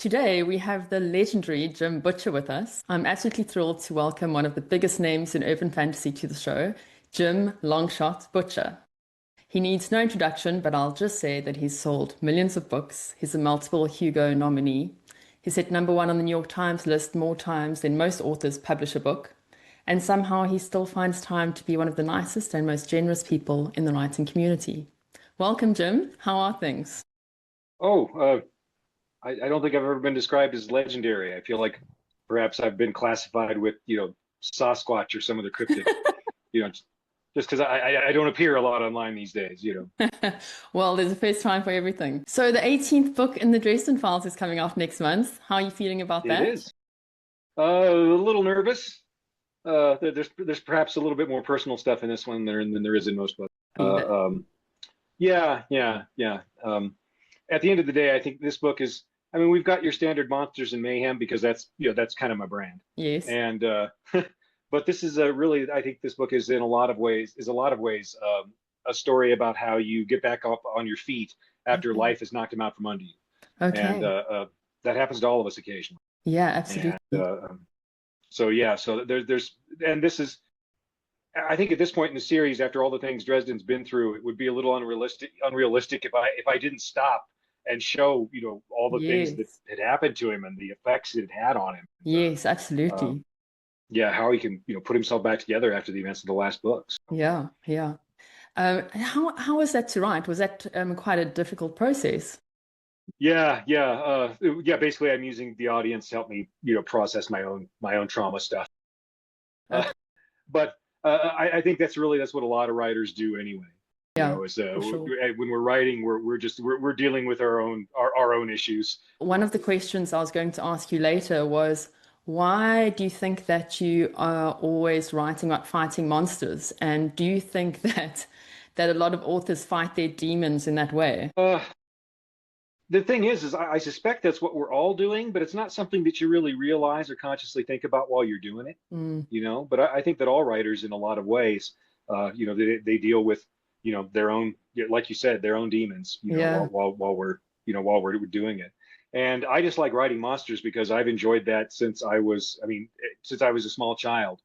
Today, we have the legendary Jim Butcher with us. I'm absolutely thrilled to welcome one of the biggest names in urban fantasy to the show, Jim Longshot Butcher. He needs no introduction, but I'll just say that he's sold millions of books. He's a multiple Hugo nominee. He's hit #1 on the New York Times list more times than most authors publish a book. And somehow he still finds time to be one of the nicest and most generous people in the writing community. Welcome, Jim. How are things? Oh, I don't think I've ever been described as legendary. I feel like perhaps I've been classified with, Sasquatch or some other cryptid, you know, just because I don't appear a lot online these days. Well, there's a first time for everything. So the 18th book in the Dresden Files is coming out next month. How are you feeling about It that? is. A little nervous. There's perhaps a little bit more personal stuff in this one than there is in most books. Yeah. Yeah, yeah, yeah. At the end of the day, I think this book is. I mean, we've got your standard monsters and mayhem because that's kind of my brand. Yes. And but this is a really, I think this book is in a lot of ways a story about how you get back up on your feet after Okay. life has knocked them out from under you, and Okay. that happens to all of us occasionally. Yeah, And absolutely. so yeah, so there's and this is. I think at this point in the series, after all the things Dresden's been through, it would be a little unrealistic if I didn't stop and show, all the things that Yes. had happened to him and the effects it had on him. Yes, Um, absolutely. yeah, how he can, put himself back together after the events of the last books. Yeah, yeah. How was that to write? Was that quite a difficult process? Yeah, yeah, yeah. Basically, I'm using the audience to help me, process my own trauma stuff. Uh, Okay. but I think that's what a lot of writers do anyway. Yeah, Is for sure. when we're writing, we're dealing with our own issues. One of the questions I was going to ask you later was, why do you think that you are always writing about fighting monsters? And do you think that a lot of authors fight their demons in that way? Uh, the thing is I suspect that's what we're all doing, but it's not something that you really realize or consciously think about while you're doing it. Mm, But I think that all writers, in a lot of ways, they deal with, their own, like you said, their own demons, yeah. while we're doing it. And I just like writing monsters because I've enjoyed that since I was a small child.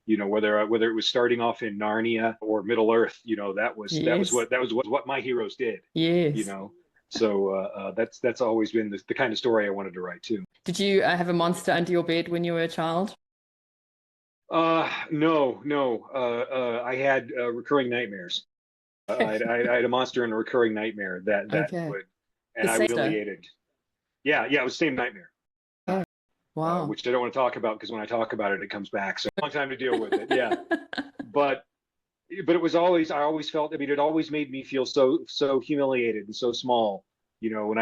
Whether it was starting off in Narnia or Middle Earth, Yes. that was what my heroes did. You Yes. know, so that's always been the kind of story I wanted to write too. Did you have a monster under your bed when you were a child? No, no. I had recurring nightmares. I had a monster in a recurring nightmare that Okay. would, The and I satyr. really hated. Yeah, yeah, it was the same nightmare, Oh, wow. which I don't want to talk about because when I talk about it, it comes back. So long time to deal with it. Yeah, but it was always I always felt. I mean, it always made me feel so humiliated and so small. When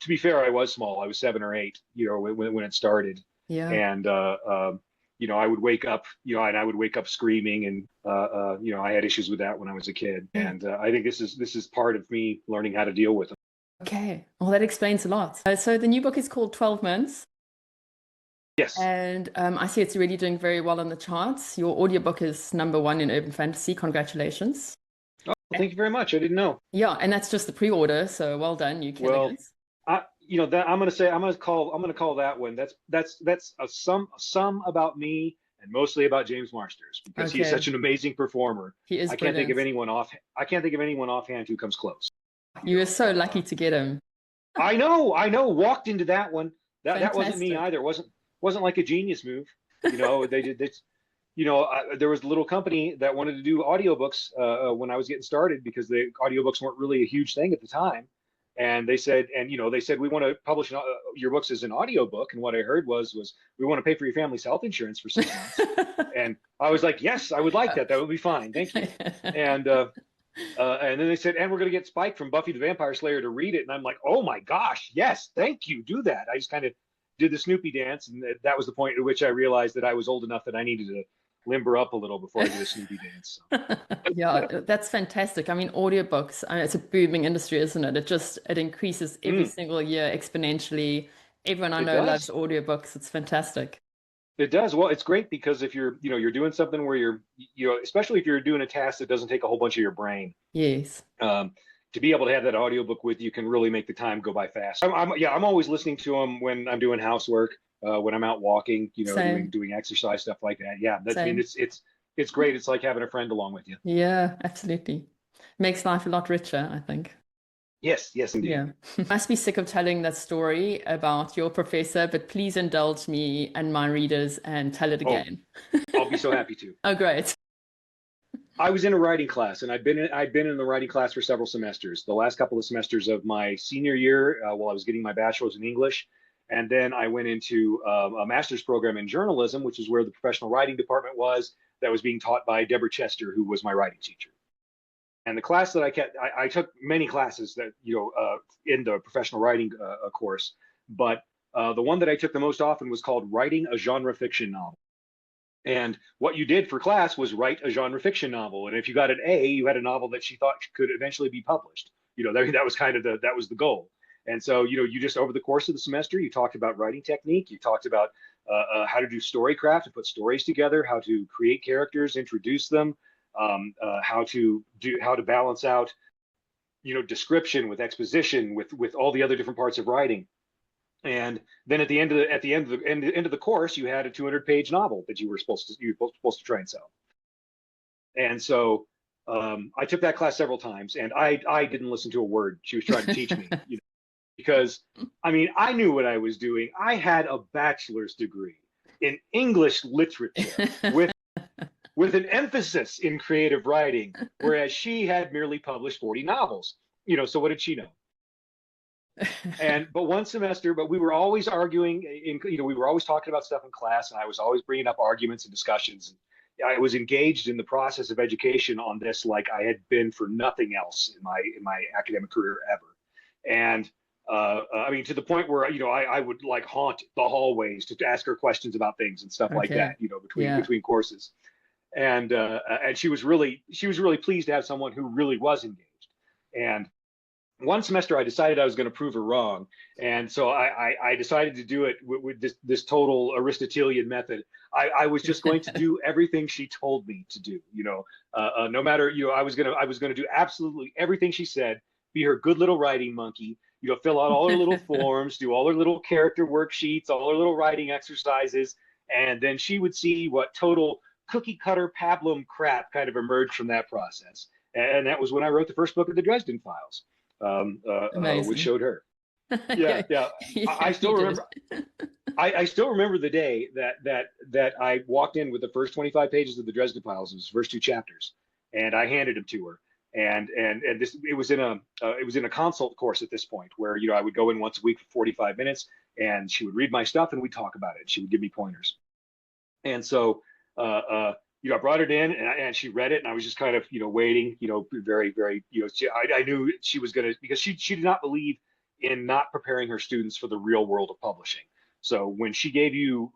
to be fair, I was small. I was 7 or 8. When it started, Yeah. and I would wake up, and I would wake up screaming, and I had issues with that when I was a kid, Yeah. and I think this is part of me learning how to deal with them. Okay. Well, that explains a lot. So the new book is called 12 Months. Yes. And I see it's really doing very well on the charts. Your audiobook is #1 in urban fantasy. Congratulations. Oh, thank you very much. I didn't know. Yeah, and that's just the pre-order, so well done, you killing Well, it. that I'm gonna call that one. That's a some about me and mostly about James Marsters because he is Okay, such an amazing performer. he is brilliant. I can't think of anyone offhand who comes close. You were so lucky to get him. I know. Walked into that one. That wasn't me Fantastic. either. It wasn't like a genius move. They did this. There was a little company that wanted to do audiobooks when I was getting started because the audiobooks weren't really a huge thing at the time. And they said we want to publish your books as an audiobook. And what I heard was we want to pay for your family's health insurance for 6 months. And I was like, yes, I would like that. That would be fine. Thank you. And and then they said, and we're going to get Spike from Buffy the Vampire Slayer to read it. And I'm like, oh my gosh, yes, thank you. Do that. I just kind of did the Snoopy dance. And that was the point at which I realized that I was old enough that I needed to limber up a little before I did a Snoopy dance. Yeah, that's fantastic. I mean, audiobooks, it's a booming industry, isn't it? It increases every Mm, single year exponentially. Everyone I it know loves does. audiobooks. It's fantastic. It does. Well, it's great because if you're doing something where especially if you're doing a task that doesn't take a whole bunch of your brain, Yes. um, to be able to have that audiobook with you can really make the time go by fast. I'm always listening to them when I'm doing housework, when I'm out walking, Same. doing exercise, stuff like that. Yeah, I mean, Same. it's great. It's like having a friend along with you. Yeah, absolutely. Makes life a lot richer, I think. Yes, yes, indeed. Yeah. Must be sick of telling that story about your professor, but please indulge me and my readers and tell it Oh, again. I'll be so happy to. Oh, great. I was in a writing class, and I'd been in the writing class for several semesters. The last couple of semesters of my senior year, while I was getting my bachelor's in English, and then I went into a master's program in journalism, which is where the professional writing department was. That was being taught by Deborah Chester, who was my writing teacher. And the class that I took many classes that in the professional writing course, but the one that I took the most often was called Writing a Genre Fiction Novel. And what you did for class was write a genre fiction novel. And if you got an A, you had a novel that she thought could eventually be published. That was kind of that was the goal. And so, you just over the course of the semester, you talked about writing technique, you talked about how to do storycraft and put stories together, how to create characters, introduce them, how to balance out, description with exposition, with all the other different parts of writing. And then at the end of the course, you had a 200-page novel that you were supposed to try and sell. And so I took that class several times, and I didn't listen to a word she was trying to teach me, because I mean, I knew what I was doing. I had a bachelor's degree in English literature with an emphasis in creative writing, whereas she had merely published 40 novels. So what did she know? But one semester, but we were always arguing we were always talking about stuff in class, and I was always bringing up arguments and discussions. And I was engaged in the process of education on this like I had been for nothing else in my academic career ever. And I mean, to the point where I would like haunt the hallways to ask her questions about things and stuff like that, between courses. And she was really pleased to have someone who really was engaged. And one semester I decided I was going to prove her wrong, and so I decided to do it with this total Aristotelian method. I was just going to do everything she told me to do. No matter I was gonna do absolutely everything she said. Be her good little writing monkey. Fill out all her little forms, do all her little character worksheets, all her little writing exercises, and then she would see what total cookie cutter pablum crap kind of emerged from that process. And that was when I wrote the first book of the Dresden Files. Which showed her. Yeah. I still remember. I still remember the day that I walked in with the first 25 pages of the Dresden Files, the first two chapters, and I handed them to her. And it was in a consult course at this point where I would go in once a week for 45 minutes, and she would read my stuff and we'd talk about it. She would give me pointers. And so I brought it in and she read it, and I was just kind of, waiting, very, very, I knew she was going to, because she did not believe in not preparing her students for the real world of publishing. So when she gave you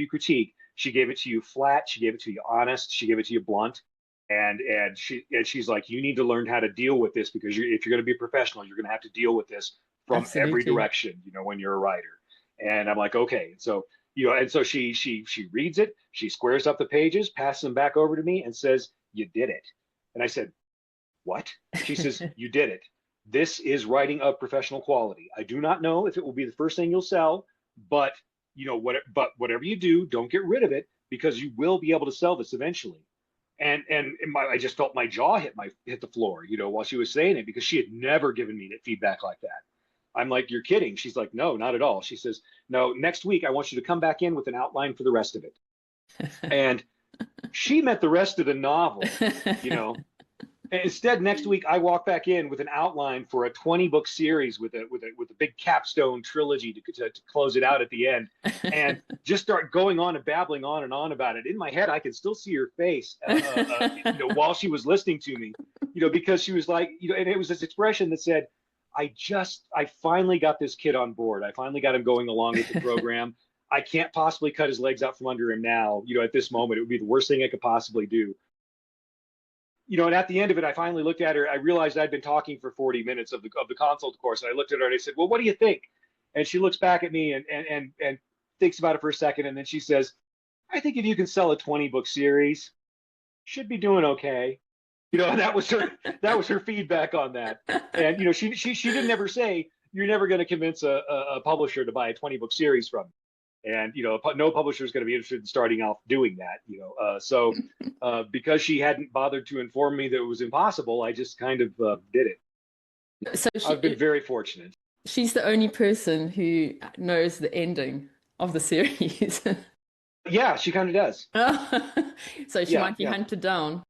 critique, she gave it to you flat, she gave it to you honest, she gave it to you blunt. And she's like, you need to learn how to deal with this, because if you're going to be a professional, you're going to have to deal with this from every direction, when you're a writer. And I'm like, okay. So and so she reads it, she squares up the pages, passes them back over to me, and says, "You did it." And I said, "What?" She says, "You did it. This is writing of professional quality. I do not know if it will be the first thing you'll sell, but whatever you do, don't get rid of it, because you will be able to sell this eventually." And I just felt my jaw hit the floor, while she was saying it, because she had never given me feedback like that. I'm like, "You're kidding." She's like, "No, not at all." She says, "No, next week I want you to come back in with an outline for the rest of it." And she meant the rest of the novel, And instead, next week I walk back in with an outline for a 20-book series with a big capstone trilogy to close it out at the end, and just start going on and babbling on and on about it. In my head, I can still see her face, while she was listening to me, because she was like, and it was this expression that said, I finally got this kid on board. I finally got him going along with the program. I can't possibly cut his legs out from under him now. At this moment, it would be the worst thing I could possibly do. And at the end of it, I finally looked at her. I realized I'd been talking for 40 minutes of the consult course. And I looked at her and I said, "Well, what do you think?" And she looks back at me and thinks about it for a second. And then she says, "I think if you can sell a 20-book series, should be doing okay." That was her feedback on that. And she didn't ever say you're never going to convince a publisher to buy a 20-book series from you. And no publisher is going to be interested in starting off doing that. So because she hadn't bothered to inform me that it was impossible, I just kind of did it. So I've been very fortunate. she's the only person who knows the ending of the series. Yeah, she kind of does. So she might be hunted down.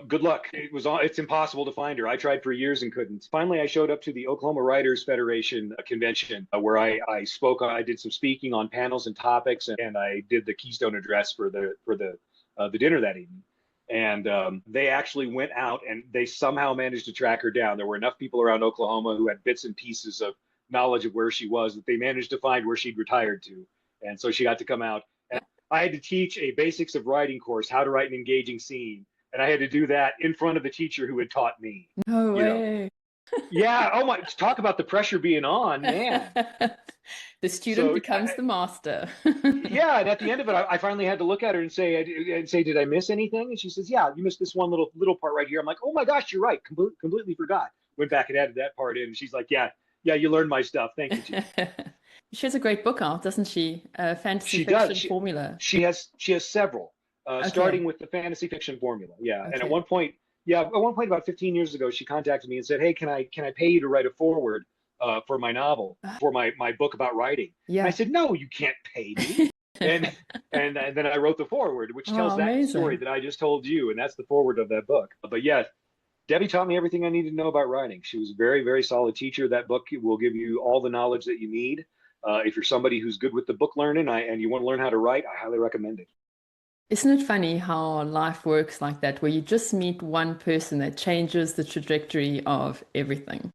Good luck. It's impossible to find her. I tried for years and couldn't. Finally, I showed up to the Oklahoma Writers Federation convention where I spoke. I did some speaking on panels and topics, and I did the Keystone address for the dinner that evening. And they actually went out and they somehow managed to track her down. There were enough people around Oklahoma who had bits and pieces of knowledge of where she was that they managed to find where she'd retired to. And so she got to come out. And I had to teach a basics of writing course, how to write an engaging scene. And I had to do that in front of the teacher who had taught me. No way. Yeah. Oh my! Talk about the pressure being on, man. The student becomes the master. Yeah, and at the end of it, I finally had to look at her and say, "Did I miss anything?" And she says, "Yeah, you missed this one little part right here." I'm like, "Oh my gosh, you're right. Completely forgot." Went back and added that part in. And she's like, "Yeah, you learned my stuff. Thank you, Chief." She has a great book out, doesn't she? Fantasy fiction formula. She has several. Starting with the fantasy fiction formula. Yeah. Okay. And at one point about 15 years ago, she contacted me and said, "Hey, can I pay you to write a foreword for my novel, for my book about writing?" Yeah. And I said, "No, you can't pay me." and then I wrote the foreword, which tells that story that I just told you, and that's the foreword of that book. But yeah, Debbie taught me everything I needed to know about writing. She was a very, very solid teacher. That book will give you all the knowledge that you need. If you're somebody who's good with the book learning and you want to learn how to write, I highly recommend it. Isn't it funny how life works like that, where you just meet one person that changes the trajectory of everything?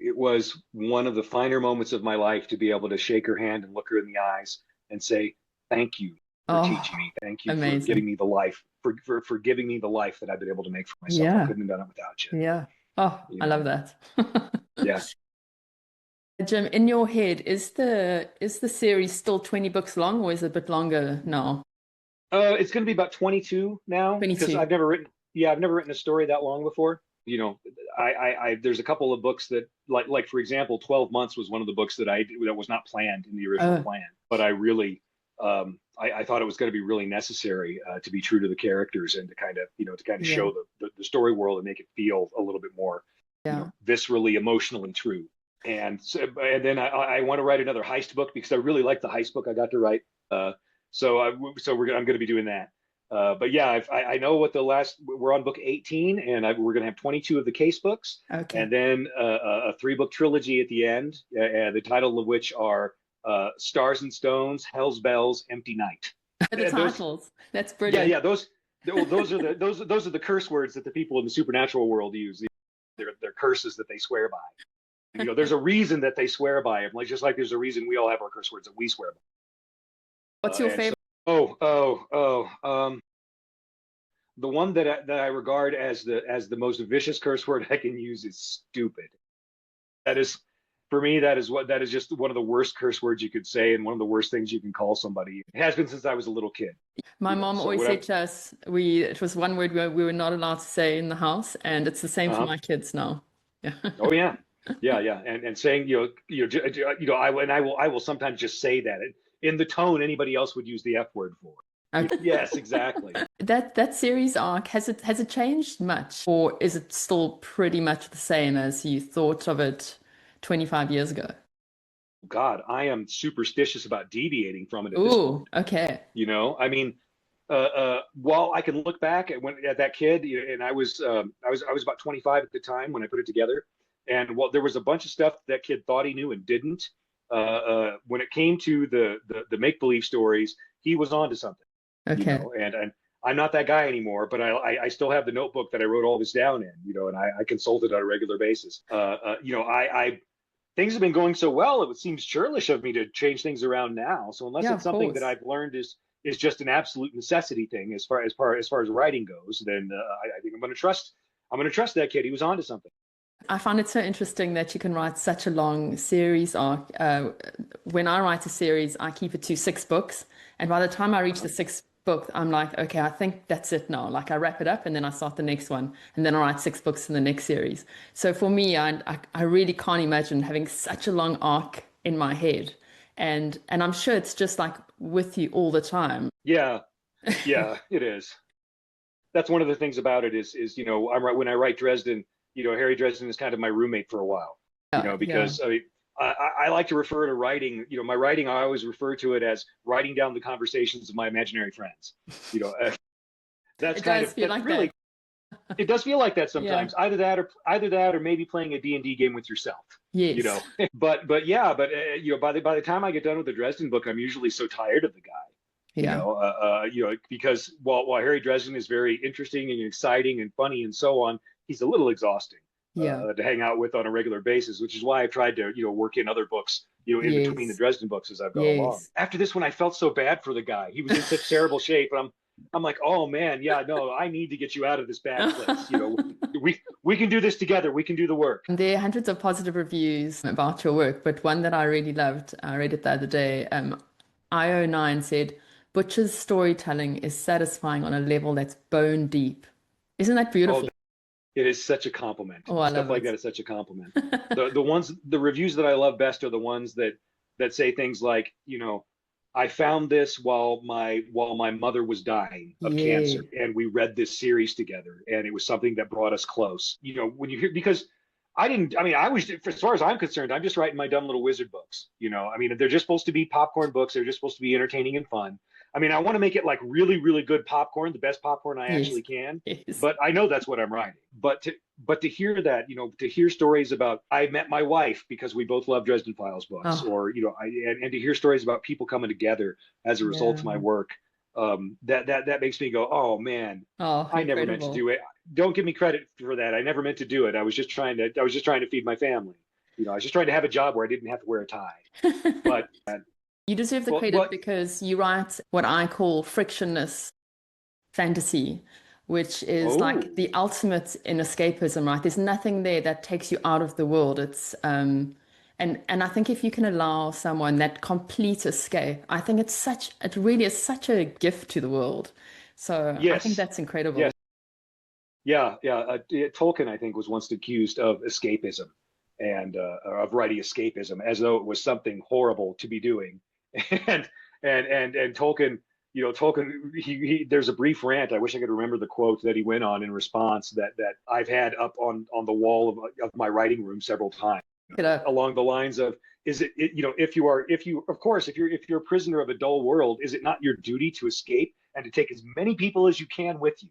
It was one of the finer moments of my life to be able to shake her hand and look her in the eyes and say, "Thank you for teaching me. Thank you for giving me the life, for giving me the life that I've been able to make for myself. Yeah. I couldn't have done it without you." Yeah. Oh, I love that. Yeah. Jim, in your head, is the series still 20 books long, or is it a bit longer now? It's going to be about 22 now, because I've never written a story that long before. There's a couple of books that, like for example, 12 Months was one of the books that was not planned in the original plan, but I really, I thought it was going to be really necessary to be true to the characters and to kind of show the story world and make it feel a little bit more, viscerally, emotionally true. And then I want to write another heist book because I really like the heist book I got to write. So I'm going to be doing that. But yeah, I know what we're on book 18, and we're going to have 22 of the case books, and then a 3-book trilogy at the end, the title of which are Stars and Stones, Hell's Bells, Empty Night. The titles. That's brilliant. Yeah. Those are the curse words that the people in the supernatural world use. They're curses that they swear by. There's a reason that they swear by them, just like there's a reason we all have our curse words that we swear by. What's your favorite? The one that I regard as the most vicious curse word I can use is stupid. That is, for me, that is just one of the worst curse words you could say, and one of the worst things you can call somebody. It has been since I was a little kid. My mom always said to us, it was one word we were not allowed to say in the house, and it's the same for my kids now. Yeah. Oh yeah. Yeah. And saying, I will sometimes just say that in the tone anybody else would use the F word for. Okay. Yes, exactly. That series arc, has it changed much, or is it still pretty much the same as you thought of it 25 years ago? God, I am superstitious about deviating from it. Ooh, okay. I mean, while I can look back at that kid, and I was about 25 at the time when I put it together, and there was a bunch of stuff that kid thought he knew and didn't. When it came to the make-believe stories, he was onto something. Okay. And I'm not that guy anymore, but I still have the notebook that I wrote all this down in, and I consult it on a regular basis. Things have been going so well, it seems churlish of me to change things around now. So unless it's something that I've learned is just an absolute necessity thing as far as writing goes, then I think I'm going to trust that kid. He was onto something. I find it so interesting that you can write such a long series arc. When I write a series, I keep it to 6 books. And by the time I reach the 6th book, I'm like, okay, I think that's it now. Like I wrap it up and then I start the next one and then I write 6 books in the next series. So for me, I really can't imagine having such a long arc in my head. And I'm sure it's just like with you all the time. Yeah, yeah, it is. That's one of the things about it is when I write Dresden, Harry Dresden is kind of my roommate for a while, Yeah, yeah. because I mean I like to refer to writing, my writing, I always refer to it as writing down the conversations of my imaginary friends. You know, that's It kind does of feel that like really that. it does feel like that Yeah. sometimes. Either that or maybe playing a D&D game with yourself. You Yes. know, but yeah, but by the time I get done with the Dresden book, I'm usually so tired of the guy. Yeah. Because while Harry Dresden is very interesting and exciting and funny and so on, he's a little exhausting Yeah. to hang out with on a regular basis, which is why I've tried to work in other books in between the Yes. Dresden books as I've gone along. Yes. After this one, I felt so bad for the guy. He was in such terrible shape, and I'm like, oh man, yeah, no, I need to get you out of this bad place. We can do this together. We can do the work. There are hundreds of positive reviews about your work, but one that I really loved, I read it the other day. IO9 said, Butcher's storytelling is satisfying on a level that's bone deep. Isn't that Oh, beautiful? it is such a compliment. Oh, I Stuff love like it. that is such a compliment. The reviews that I love best are the ones that say things like, I found this while my mother was dying of Yeah. cancer, and we read this series together, and it was something that brought us close. When you hear, because I didn't, I mean, I was, as far as I'm concerned, I'm just writing my dumb little wizard books. I mean, they're just supposed to be popcorn books. They're just supposed to be entertaining and fun. I mean, I want to make it like really, really good popcorn, the best popcorn I Yes. actually can. Yes. But I know that's what I'm writing. But to hear that, to hear stories about I met my wife because we both love Dresden Files books, Oh, or and to hear stories about people coming together as a result yeah. of my work, that makes me go, oh man, Oh, I never meant to incredible. do it. Don't give me credit for that. I never meant to do it. I was just trying to feed my family. I was just trying to have a job where I didn't have to wear a tie. But You deserve the well, credit well, because you write what I call frictionless fantasy, which is oh, like the ultimate in escapism, right? There's nothing there that takes you out of the world. It's and I think if you can allow someone that complete escape, I think it really is such a gift to the world. So I think yes, that's incredible. yes, yeah, yeah. Tolkien, I think, was once accused of escapism and of writing escapism as though it was something horrible to be doing. And and Tolkien, there's a brief rant. I wish I could remember the quote that he went on in response that I've had up on the wall of my writing room several times, Get up. along the lines of, is if you're a prisoner of a dull world, is it not your duty to escape and to take as many people as you can with you?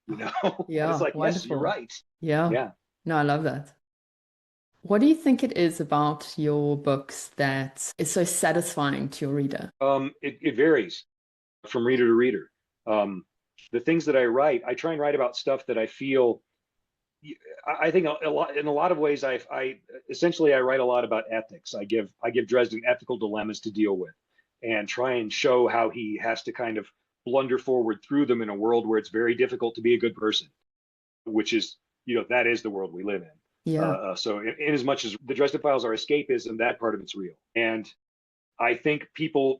And it's Yeah, like, yes, you're wonderful. right. Yeah. Yeah. No, I love that. What do you think it is about your books that is so satisfying to your reader? It varies from reader to reader. Um, the things that I write, I try and write about stuff that I feel. I think a lot, in a lot of ways, I essentially I write a lot about ethics. I give Dresden ethical dilemmas to deal with, and try and show how he has to kind of blunder forward through them in a world where it's very difficult to be a good person, which is, that is the world we live in. Yeah. So in as much as the Dresden Files are escapism, that part of it's real. And I think people,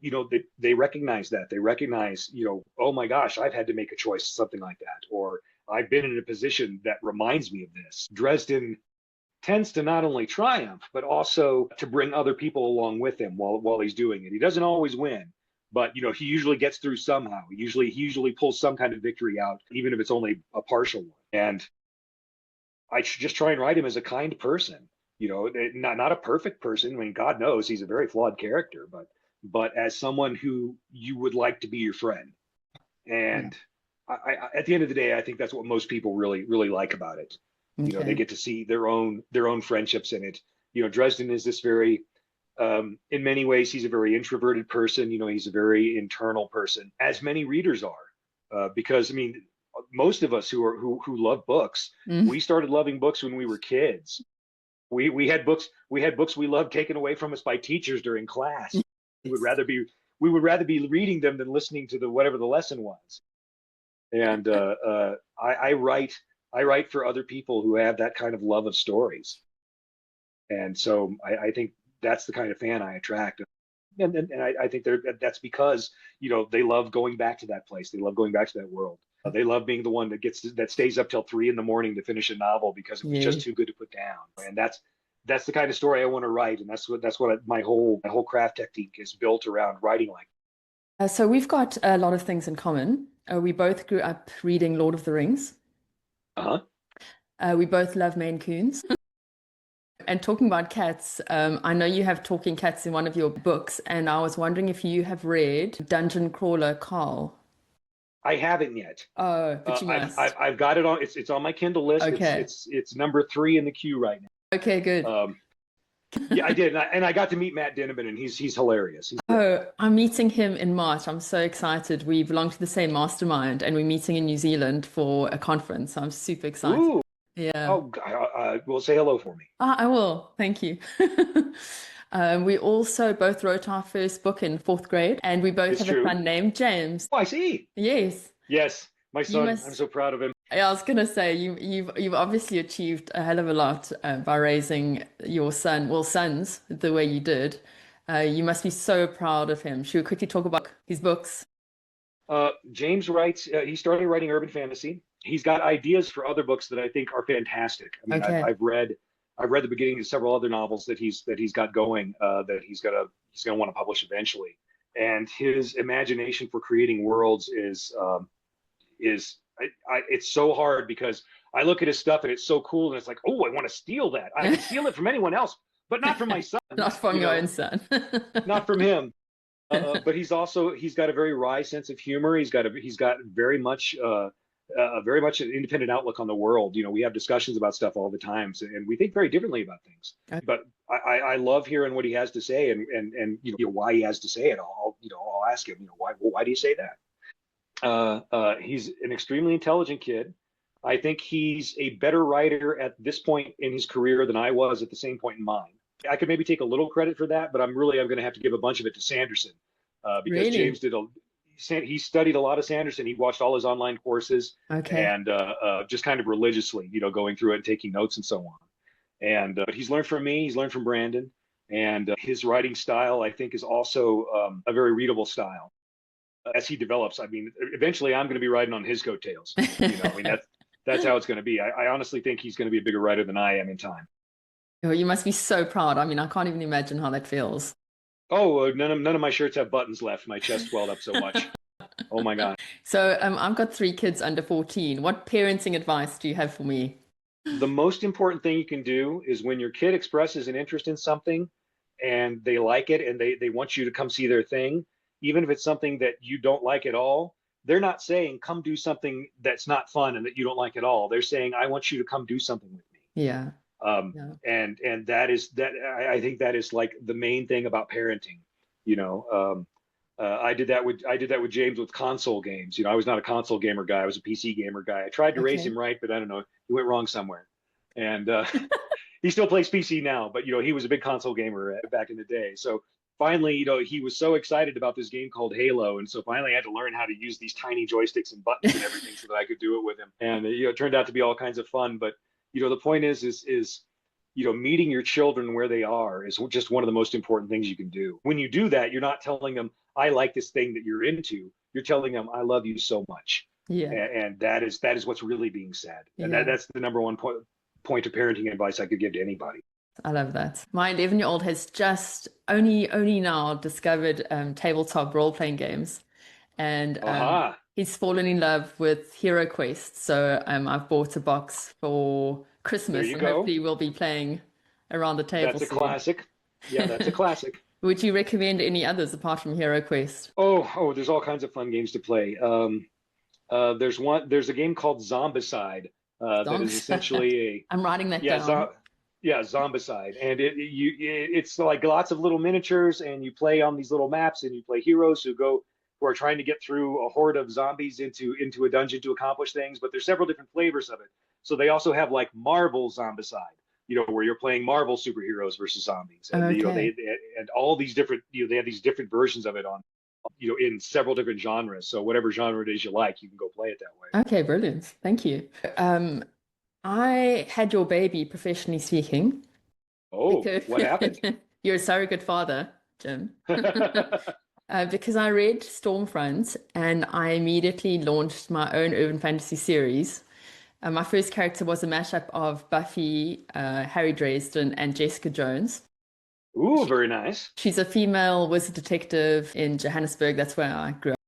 they recognize that. They recognize, oh my gosh, I've had to make a choice, something like that, or I've been in a position that reminds me of this. Dresden tends to not only triumph, but also to bring other people along with him while he's doing it. He doesn't always win, but he usually gets through somehow. He usually pulls some kind of victory out, even if it's only a partial one. And I should just try and write him as a kind person. Not a perfect person. I mean, God knows he's a very flawed character, but as someone who you would like to be your friend. Yeah. And at the end of the day, I think that's what most people really, really like about it. They Okay. get to see their own friendships in it. Dresden is this very, in many ways, he's a very introverted person. He's a very internal person, as many readers are, because I mean, most of us who love books, Mm. we started loving books when we were kids. We had books we loved taken away from us by teachers during class. We would Yes. rather be we would rather be reading them than listening to the whatever the lesson was. And I write for other people who have that kind of love of stories. And so I think that's the kind of fan I attract. I think that's because, they love going back to that place. They love going back to that world. They love being the one that stays up till 3 a.m. to finish a novel because it was Yeah. just too good to put down. And that's the kind of story I want to write, and that's what my whole craft technique is built around writing like. So we've got a lot of things in common. We both grew up reading Lord of the Rings. Uh-huh. We both love Maine Coons. And talking about cats, I know you have talking cats in one of your books, and I was wondering if you have read Dungeon Crawler Carl. I haven't yet. Oh, but you must. I've got it on. It's on my Kindle list. Okay. It's number 3 in the queue right now. Okay, good. Yeah, I did, and I got to meet Matt Dinniman, and he's hilarious. I'm meeting him in March. I'm so excited. We belong to the same mastermind, and we're meeting in New Zealand for a conference. So I'm super excited. Ooh. Yeah. Oh, well, say hello for me. I will. Thank you. We also both wrote our first book in 4th grade, and we both have a son named James. Oh, I see. Yes. Yes, my son. I'm so proud of him. Yeah, I was gonna say you've obviously achieved a hell of a lot by raising your sons the way you did. You must be so proud of him. Should we quickly talk about his books? James writes. He started writing urban fantasy. He's got ideas for other books that I think are fantastic. I mean, Okay. I've read the beginning of several other novels that he's got going that he's gonna want to publish eventually. And his imagination for creating worlds is it's so hard because I look at his stuff and it's so cool and it's like, oh, I want to steal that. I can steal it from anyone else, but not from my son. Not from your own son. Not from him. But he's got a very wry sense of humor. He's got very much an independent outlook on the world. We have discussions about stuff all the time, and we think very differently about things. Okay. But I love hearing what he has to say and why he has to say it. I'll ask him, why do you say that? He's an extremely intelligent kid. I think he's a better writer at this point in his career than I was at the same point in mine. I could maybe take a little credit for that, but I'm going to have to give a bunch of it to Sanderson because Really? James he studied a lot of Sanderson. He watched all his online courses and just kind of religiously, going through it and taking notes and so on. And but he's learned from me. He's learned from Brandon, and his writing style, I think, is also a very readable style. As he develops, I mean, eventually I'm going to be riding on his coattails. I mean, that's how it's going to be. I honestly think he's going to be a bigger writer than I am in time. Oh, you must be so proud. I mean, I can't even imagine how that feels. Oh, none of my shirts have buttons left. My chest swelled up so much. Oh my God. So I've got 3 kids under 14. What parenting advice do you have for me? The most important thing you can do is when your kid expresses an interest in something and they like it and they want you to come see their thing, even if it's something that you don't like at all, they're not saying, come do something that's not fun and that you don't like at all. They're saying, I want you to come do something with me. Yeah. And I think that is like the main thing about parenting. I did that with James with console games. I was not a console gamer guy. I was a PC gamer guy. I tried to raise him right, but I don't know, he went wrong somewhere. And he still plays PC now, but he was a big console gamer back in the day. So finally, he was so excited about this game called Halo, and so finally I had to learn how to use these tiny joysticks and buttons and everything so that I could do it with him. And it turned out to be all kinds of fun. But the point is meeting your children where they are is just one of the most important things you can do. When you do that, you're not telling them, I like this thing that you're into. You're telling them, I love you so much. Yeah. And that is what's really being said. And that's the number one point of parenting advice I could give to anybody. I love that. My 11-year-old has just only now discovered tabletop role-playing games. And he's fallen in love with Hero Quest. So I've bought a box for Christmas, and hopefully we'll be playing around the table. That's a classic. Yeah, that's a classic. Would you recommend any others apart from Hero Quest? Oh, there's all kinds of fun games to play. There's a game called Zombicide that is essentially I'm writing that down. Zombicide, and it's like lots of little miniatures, and you play on these little maps, and you play heroes who are trying to get through a horde of zombies into a dungeon to accomplish things. But there's several different flavors of it. So they also have like Marvel Zombicide, where you're playing Marvel superheroes versus zombies, and and all these different they have these different versions of it on in several different genres. So whatever genre it is you like, you can go play it that way. Okay, brilliant. Thank you. I had your baby, professionally speaking. Oh, what happened? You're a surrogate father. Jim. Because I read Stormfront and I immediately launched my own urban fantasy series. My first character was a mashup of Buffy, Harry Dresden, and Jessica Jones. Ooh, very nice. She's a female wizard detective in Johannesburg. That's where I grew up.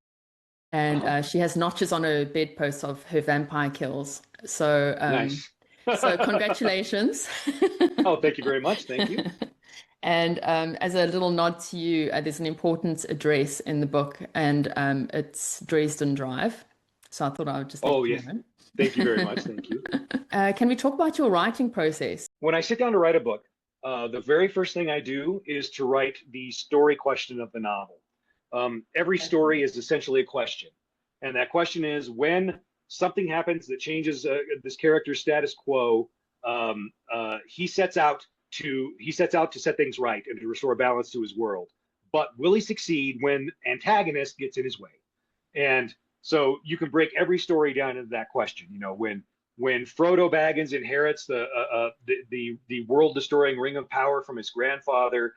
And she has notches on her bedpost of her vampire kills. So, Nice. so congratulations. Oh, thank you very much. Thank you. And as a little nod to you, there's an important address in the book, and it's Dresden Drive. So I thought I would just let Oh, you yes. know. Thank you very much. Thank you. Can we talk about your writing process? When I sit down to write a book, the very first thing I do is to write the story question of the novel. Every story is essentially a question. And that question is, when something happens that changes this character's status quo, he sets out to set things right and to restore balance to his world. But will he succeed when antagonist gets in his way? And so you can break every story down into that question. You know, when Frodo Baggins inherits the world destroying ring of power from his grandfather,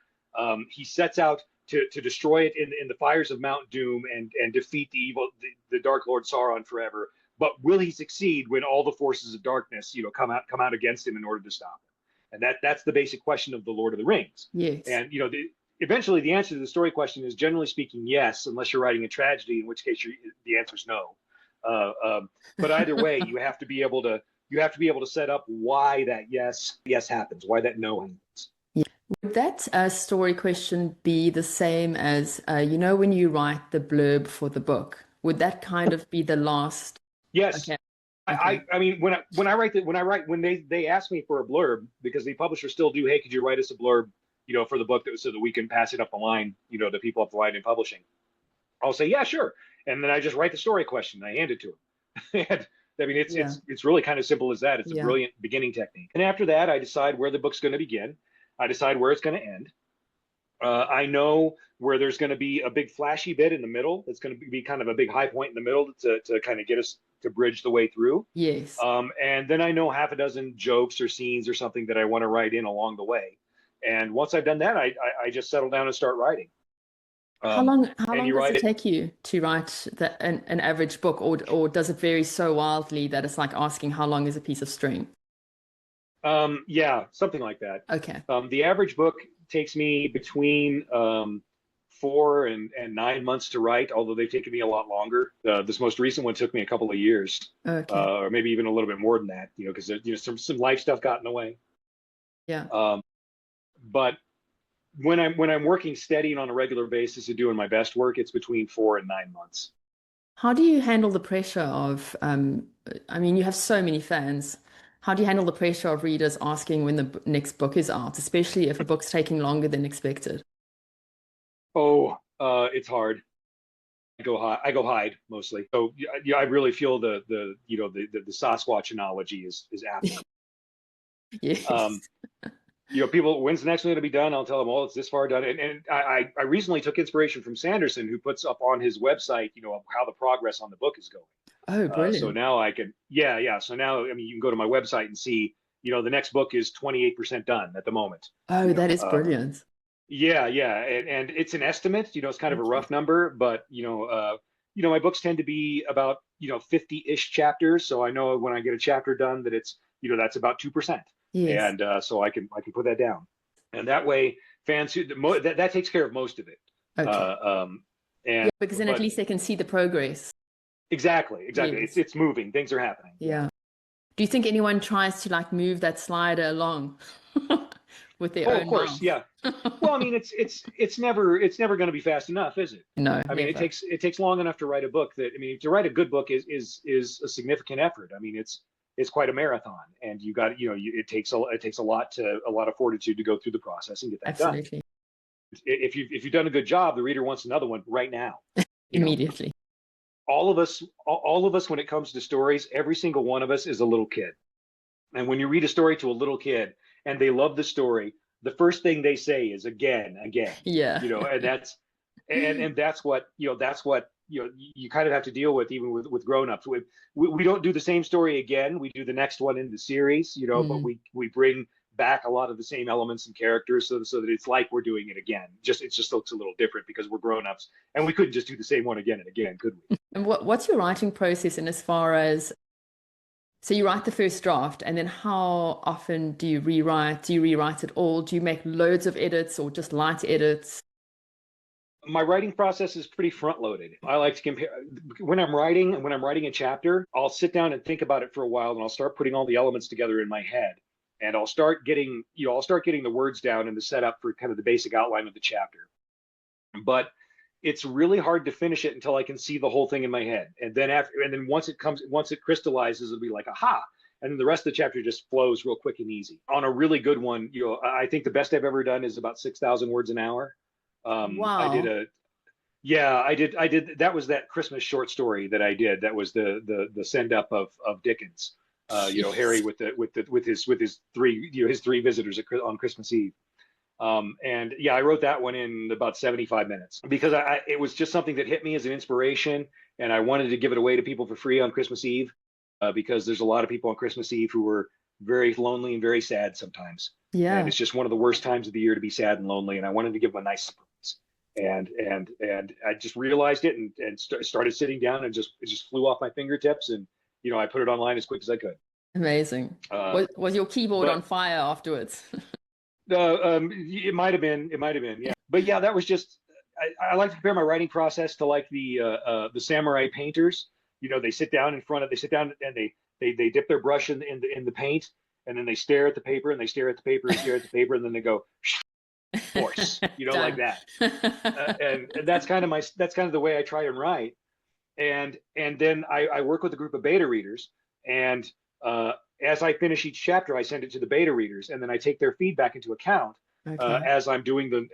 he sets out to destroy it in the fires of Mount Doom and defeat the Dark Lord Sauron forever. But will he succeed when all the forces of darkness, you know, come out against him in order to stop him? And that's the basic question of the Lord of the Rings. Yes. And you know, eventually the answer to the story question is generally speaking yes, unless you're writing a tragedy, in which case the answer is no. But either way, you have to be able to set up why that yes happens, why that no happens. Yeah. Would that story question be the same as when you write the blurb for the book? Would that kind of be the last? Yes. Okay. I mean, when they ask me for a blurb, because the publishers still do, hey, could you write us a blurb, you know, for the book so that we can pass it up the line, you know, to people up the line in publishing. I'll say, yeah, sure. And then I just write the story question and I hand it to them. And I mean, it's really kind of simple as that. It's a brilliant beginning technique. And after that, I decide where the book's going to begin. I decide where it's going to end. I know where there's going to be a big flashy bit in the middle. It's going to be kind of a big high point in the middle to kind of get us to bridge the way through. Yes. And then I know half a dozen jokes or scenes or something that I want to write in along the way. And once I've done that, I just settle down and start writing. How long does it take you to write an average book, or does it vary so wildly that it's like asking how long is a piece of string? Yeah, something like that. Okay. The average book takes me between 4 and 9 months to write, although they've taken me a lot longer. This most recent one took me a couple of years, okay. Or maybe even a little bit more than that, you know, because some life stuff got in the way. Yeah. But when I'm working steady and on a regular basis and doing my best work, it's between 4 and 9 months. How do you handle the pressure of, I mean, you have so many fans. How do you handle the pressure of readers asking when the next book is out, especially if a book's taking longer than expected? Oh, it's hard. I go hide mostly. So yeah, I really feel the Sasquatch analogy is apt. Yes. You know, people, when's the next one going to be done? I'll tell them, oh, it's this far done. And I recently took inspiration from Sanderson, who puts up on his website, you know, how the progress on the book is going. Oh, brilliant. So now I can, yeah. So now, I mean, you can go to my website and see, you know, the next book is 28% done at the moment. Oh, that is brilliant. Yeah. And it's an estimate, you know, it's kind of a rough number, but, my books tend to be about, 50-ish chapters. So I know when I get a chapter done that it's, that's about 2%. Yes. And so I can put that down. And that way fans that takes care of most of it. Okay. Because then at least they can see the progress. Exactly. Yes. It's moving. Things are happening. Yeah. Do you think anyone tries to like move that slider along with their own of course, mouth? Yeah. Well, I mean, it's never going to be fast enough, is it? No. I mean, it takes long enough to write a book to write a good book is a significant effort. I mean, it's quite a marathon, and you got it takes a lot of fortitude to go through the process and get that Absolutely. done. If you've done a good job, the reader wants another one right now. Immediately. All of us, when it comes to stories, every single one of us is a little kid. And when you read a story to a little kid and they love the story, the first thing they say is again. Yeah. And that's what you kind of have to deal with, even with grown-ups. We don't do the same story again. We do the next one in the series, but we bring back a lot of the same elements and characters so that it's like we're doing it again. It just looks a little different because we're grown-ups, and we couldn't just do the same one again and again, could we? And what's your writing process in as far as, so you write the first draft, and then how often do you rewrite? Do you rewrite it all? Do you make loads of edits or just light edits? My writing process is pretty front-loaded. I like to compare when I'm writing a chapter, I'll sit down and think about it for a while, and I'll start putting all the elements together in my head. And I'll start getting the words down and the setup for kind of the basic outline of the chapter. But it's really hard to finish it until I can see the whole thing in my head. And then once it crystallizes, it'll be like, aha. And then the rest of the chapter just flows real quick and easy. On a really good one, I think the best I've ever done is about 6,000 words an hour. Wow. I did. That was that Christmas short story that I did. That was the send up of Dickens. Harry with his three visitors on Christmas Eve. I wrote that one in about 75 minutes because it was just something that hit me as an inspiration, and I wanted to give it away to people for free on Christmas Eve, because there's a lot of people on Christmas Eve who were very lonely and very sad sometimes. Yeah. And it's just one of the worst times of the year to be sad and lonely, and I wanted to give them a nice surprise. And I just realized it and started sitting down, and it just flew off my fingertips, and I put it online as quick as I could. Amazing. Was your keyboard on fire afterwards? It might have been, yeah. But yeah, that was just. I like to compare my writing process to like the samurai painters. They sit down and they dip their brush in the paint, and then they stare at the paper and they stare at the paper and stare at the paper, and then they go, force, like that. And that's kind of the way I try and write. And then I work with a group of beta readers, and as I finish each chapter, I send it to the beta readers, and then I take their feedback into account as I'm doing the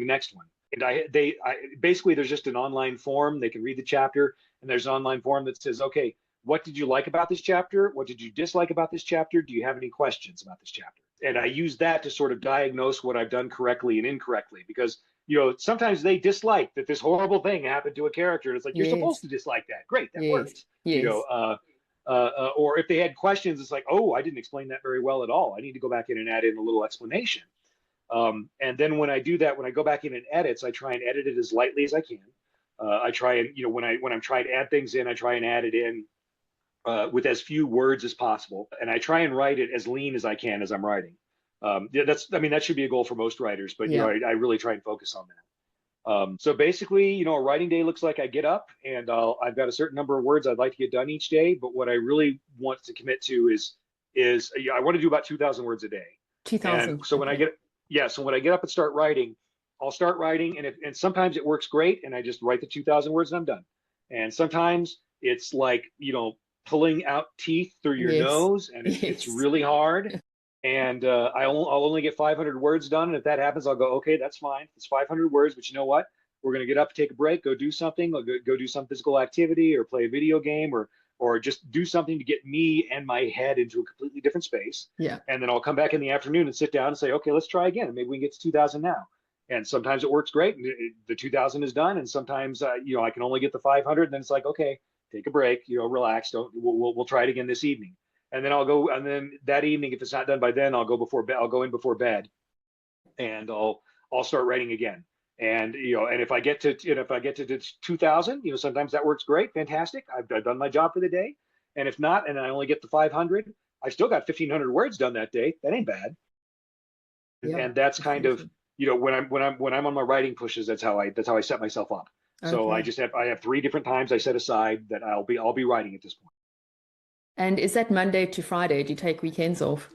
next one. And basically there's just an online form. They can read the chapter, and there's an online form that says, okay, what did you like about this chapter? What did you dislike about this chapter? Do you have any questions about this chapter? And I use that to sort of diagnose what I've done correctly and incorrectly, because sometimes they dislike that this horrible thing happened to a character, and it's like, you're supposed to dislike that. Great, that worked. Or if they had questions, it's like, oh, I didn't explain that very well at all. I need to go back in and add in a little explanation. And then when I do that, when I go back in and edits, I try and edit it as lightly as I can. I try and, when I'm trying to add things in, I try and add it in with as few words as possible. And I try and write it as lean as I can as I'm writing. That should be a goal for most writers, but I really try and focus on that. So basically, a writing day looks like I get up and I've got a certain number of words I'd like to get done each day. But what I really want to commit to is I want to do about 2,000 words a day. 2,000. So when I get up and start writing, I'll start writing, and sometimes it works great, and I just write the 2,000 words and I'm done. And sometimes it's like, pulling out teeth through your nose, and it's really hard. And I'll only get 500 words done. And if that happens, I'll go, okay, that's fine. It's 500 words, but you know what? We're going to get up, take a break, go do something, go do some physical activity, or play a video game, or just do something to get me and my head into a completely different space. Yeah. And then I'll come back in the afternoon and sit down and say, okay, let's try again. And maybe we can get to 2,000 now. And sometimes it works great, and the 2,000 is done. And sometimes, I can only get the 500. And then it's like, okay, take a break, relax. We'll try it again this evening. And then I'll go, and then that evening, if it's not done by then, I'll go in before bed, and I'll start writing again. And and if I get to 2,000, sometimes that works great, fantastic. I've done my job for the day. And if not, and I only get to 500, I still got 1,500 words done that day. That ain't bad. Yeah, and that's kind of when I'm on my writing pushes, that's how I set myself up. Okay. So I have 3 different times I set aside that I'll be writing at this point. And is that Monday to Friday? Do you take weekends off?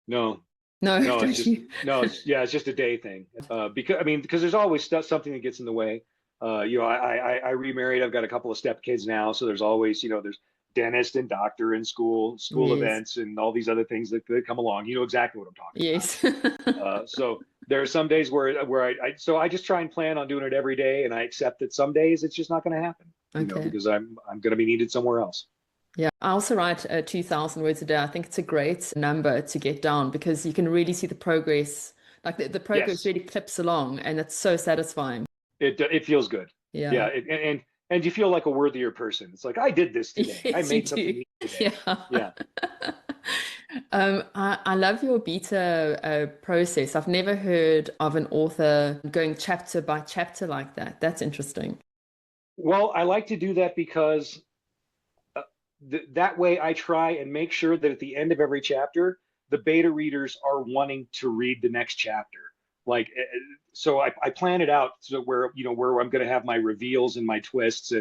No, it's just a day thing. Because there's always something that gets in the way. I remarried. I've got a couple of step kids now, so there's always there's dentist and doctor and school events and all these other things that come along. You know exactly what I'm talking about. So there are some days where I just try and plan on doing it every day, and I accept that some days it's just not going to happen. Because I'm going to be needed somewhere else. Yeah, I also write 2,000 words a day. I think it's a great number to get down because you can really see the progress. Like the progress really clips along, and it's so satisfying. It feels good. Yeah. Yeah, and you feel like a worthier person. It's like, I did this today. Yes, I made something today. Yeah. I love your beta process. I've never heard of an author going chapter by chapter like that. That's interesting. Well, I like to do that because that way I try and make sure that at the end of every chapter, the beta readers are wanting to read the next chapter. Like, so I plan it out so where, where I'm going to have my reveals and my twists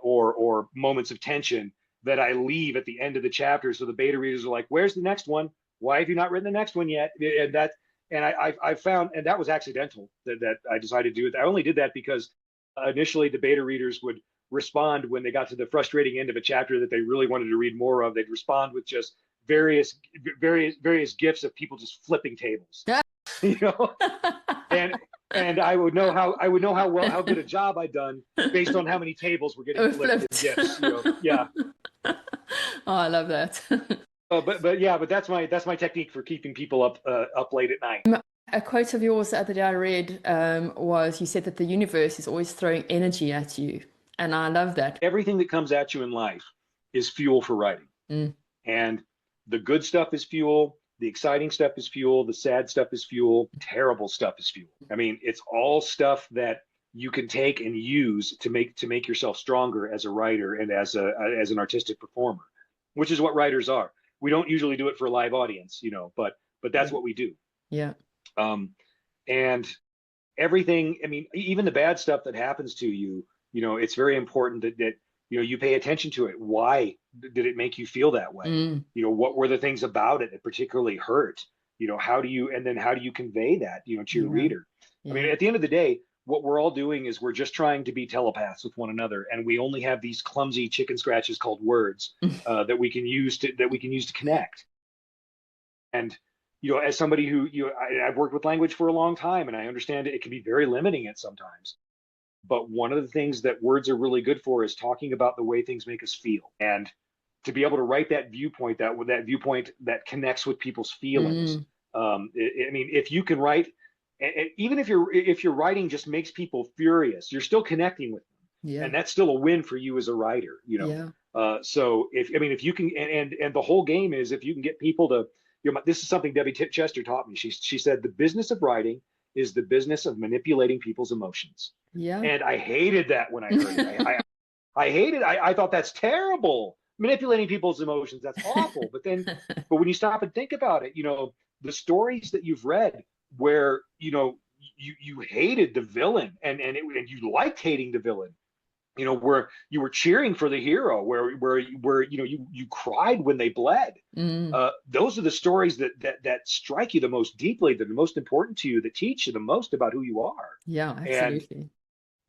or moments of tension that I leave at the end of the chapter. So the beta readers are like, where's the next one? Why have you not written the next one yet? And I found, and that was accidental that I decided to do it. I only did that because initially the beta readers would respond when they got to the frustrating end of a chapter that they really wanted to read more of. They'd respond with just various gifs of people just flipping tables, you know, and I would know how good a job I'd done based on how many tables were getting flipped in gifs. Yeah. Oh, I love that. But that's my technique for keeping people up late at night. A quote of yours the other day I read was you said that the universe is always throwing energy at you. And I love that. Everything that comes at you in life is fuel for writing. Mm. And the good stuff is fuel. The exciting stuff is fuel. The sad stuff is fuel. Terrible stuff is fuel. I mean, it's all stuff that you can take and use to make yourself stronger as a writer and as an artistic performer, which is what writers are. We don't usually do it for a live audience, but that's what we do. Yeah. And everything, I mean, even the bad stuff that happens to you, it's very important that you pay attention to it. Why did it make you feel that way? Mm. What were the things about it that particularly hurt? How do you convey that, to your reader? Yeah. I mean, at the end of the day, what we're all doing is we're just trying to be telepaths with one another, and we only have these clumsy chicken scratches called words that we can use to connect. And as somebody who I've worked with language for a long time, and I understand it can be very limiting at sometimes. But one of the things that words are really good for is talking about the way things make us feel, and to be able to write that viewpoint that connects with people's feelings. I mean, if you can write, even if your writing just makes people furious, you're still connecting with them, and that's still a win for you as a writer. So if you can, and the whole game is if you can get people to, this is something Debbie Chester taught me. She said the business of writing is the business of manipulating people's emotions. Yeah. And I hated that when I heard it. I hated it. I thought that's terrible. Manipulating people's emotions, that's awful. But when you stop and think about it, the stories that you've read where, you hated the villain and you liked hating the villain, where you were cheering for the hero, where you cried when they bled. Those are the stories that strike you the most deeply, that are the most important to you, that teach you the most about who you are. Yeah, absolutely.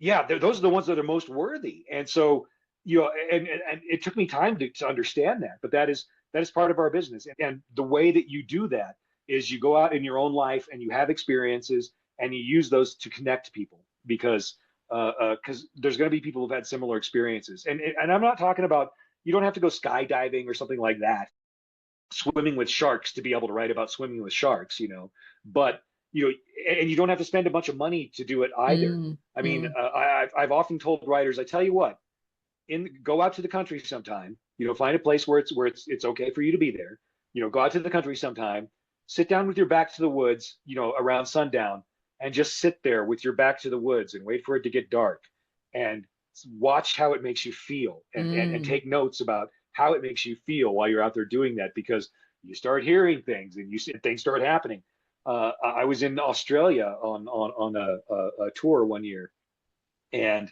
And those are the ones that are most worthy. And so, and it took me time to understand that, but that is part of our business. And the way that you do that is you go out in your own life and you have experiences and you use those to connect people, because there's going to be people who've had similar experiences. And I'm not talking about, you don't have to go skydiving or something like that, swimming with sharks to be able to write about swimming with sharks, but and you don't have to spend a bunch of money to do it either. I mean, I've often told writers, I tell you what, go out to the country sometime, find a place where it's okay for you to be there, go out to the country sometime, sit down with your back to the woods, around sundown, and just sit there with your back to the woods and wait for it to get dark and watch how it makes you feel, and take notes about how it makes you feel while you're out there doing that, because you start hearing things and things start happening. I was in Australia on a tour one year, and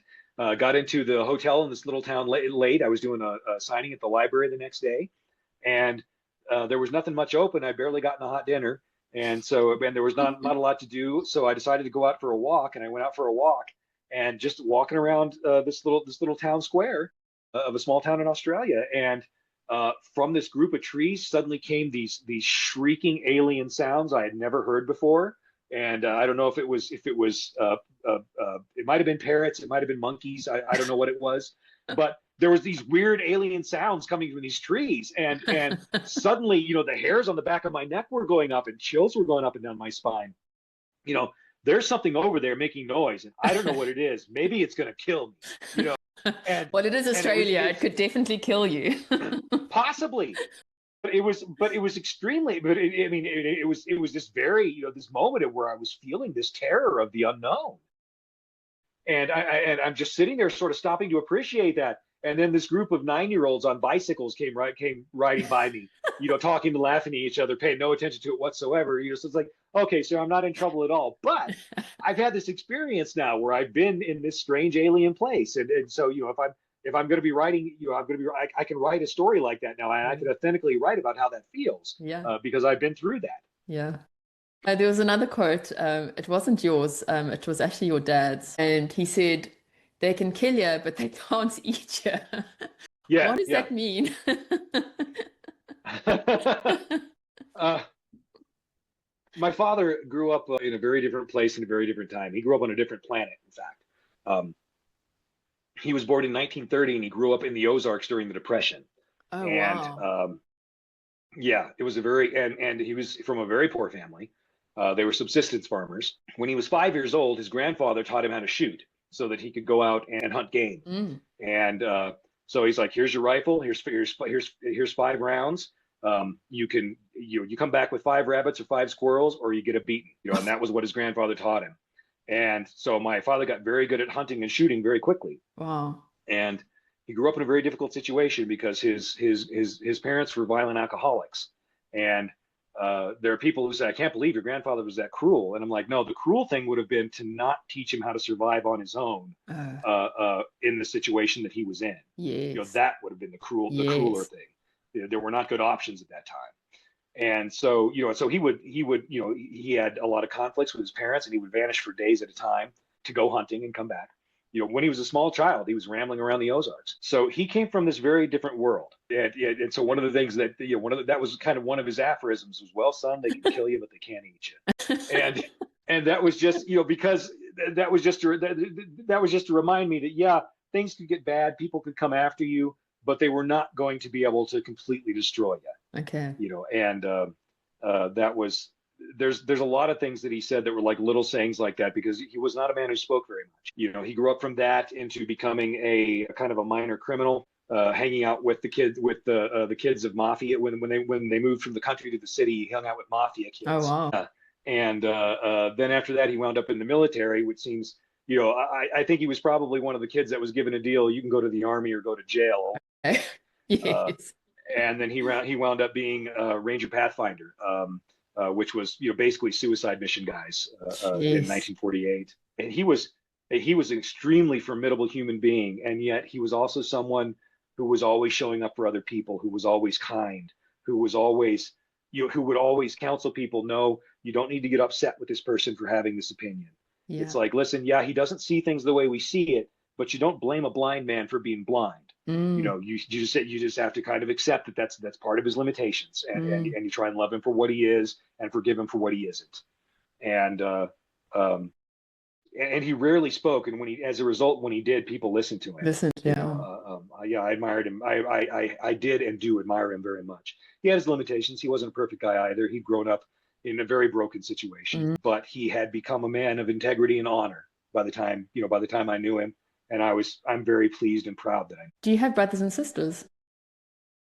got into the hotel in this little town late. I was doing a signing at the library the next day, and there was nothing much open. I barely gotten a hot dinner. And there was not a lot to do. So I decided to go out for a walk, and I went out for a walk, and just walking around this little town square of a small town in Australia. And from this group of trees suddenly came these shrieking alien sounds I had never heard before. And I don't know if it was it might have been parrots, it might have been monkeys. I don't know what it was, but there was these weird alien sounds coming from these trees, and suddenly, the hairs on the back of my neck were going up, and chills were going up and down my spine. There's something over there making noise, and I don't know what it is. Maybe it's going to kill me. And well, it is Australia. It could definitely kill you. Possibly. but it was extremely, I mean, it was this very, this moment of where I was feeling this terror of the unknown. And and I'm just sitting there sort of stopping to appreciate that. And then this group of 9-year-olds on bicycles came riding by me, talking and laughing at each other, paying no attention to it whatsoever. So it's like, okay, so I'm not in trouble at all. But I've had this experience now where I've been in this strange alien place. And so, if I'm going to be writing, I can write a story like that now, and I can authentically write about how that feels. Yeah. Because I've been through that. Yeah. There was another quote. It wasn't yours. It was actually your dad's. And he said, they can kill you, but they can't eat you. Yeah. What does that mean? My father grew up in a very different place in a very different time. He grew up on a different planet, in fact. He was born in 1930, and he grew up in the Ozarks during the Depression. Oh, And wow. yeah, it was and he was from a very poor family. They were subsistence farmers. When he was 5 years old, his grandfather taught him how to shoot so that he could go out and hunt game. Mm. And so he's like, "Here's your rifle. Here's 5 rounds. You come back with 5 rabbits or 5 squirrels, or you get a beating." And that was what his grandfather taught him. And so my father got very good at hunting and shooting very quickly. Wow. And he grew up in a very difficult situation because his parents were violent alcoholics. And there are people who say, "I can't believe your grandfather was that cruel." And I'm like, no, the cruel thing would have been to not teach him how to survive on his own in the situation that he was in. Yes. That would have been the crueler thing. There were not good options at that time. And so, so he had a lot of conflicts with his parents, and he would vanish for days at a time to go hunting and come back. When he was a small child, he was rambling around the Ozarks. So he came from this very different world. And so one of the things that, that was kind of one of his aphorisms was, "Well, son, they can kill you, but they can't eat you." And that was just, because that was just to remind me that, yeah, things could get bad. People could come after you, but they were not going to be able to completely destroy you. Okay. And that was, there's a lot of things that he said that were like little sayings like that, because he was not a man who spoke very much. He grew up from that into becoming a kind of a minor criminal, hanging out with the kids of mafia. When they moved from the country to the city, he hung out with mafia kids. Oh, wow. And then after that, he wound up in the military, which seems, I think he was probably one of the kids that was given a deal: you can go to the army or go to jail. Yes. And then he wound up being Ranger Pathfinder, which was basically suicide mission guys in 1948. And he was an extremely formidable human being, and yet he was also someone who was always showing up for other people, who was always kind, who was always who would always counsel people, "No, you don't need to get upset with this person for having this opinion." Yeah. It's like, listen, yeah, he doesn't see things the way we see it, but you don't blame a blind man for being blind. You just have to kind of accept that that's part of his limitations, and you try and love him for what he is and forgive him for what he isn't. And he rarely spoke, and as a result, when he did, people listened to him. Yeah, I admired him. I did and do admire him very much. He had his limitations. He wasn't a perfect guy either. He'd grown up in a very broken situation, but he had become a man of integrity and honor by the time I knew him. And I'm very pleased and proud that Do you have brothers and sisters?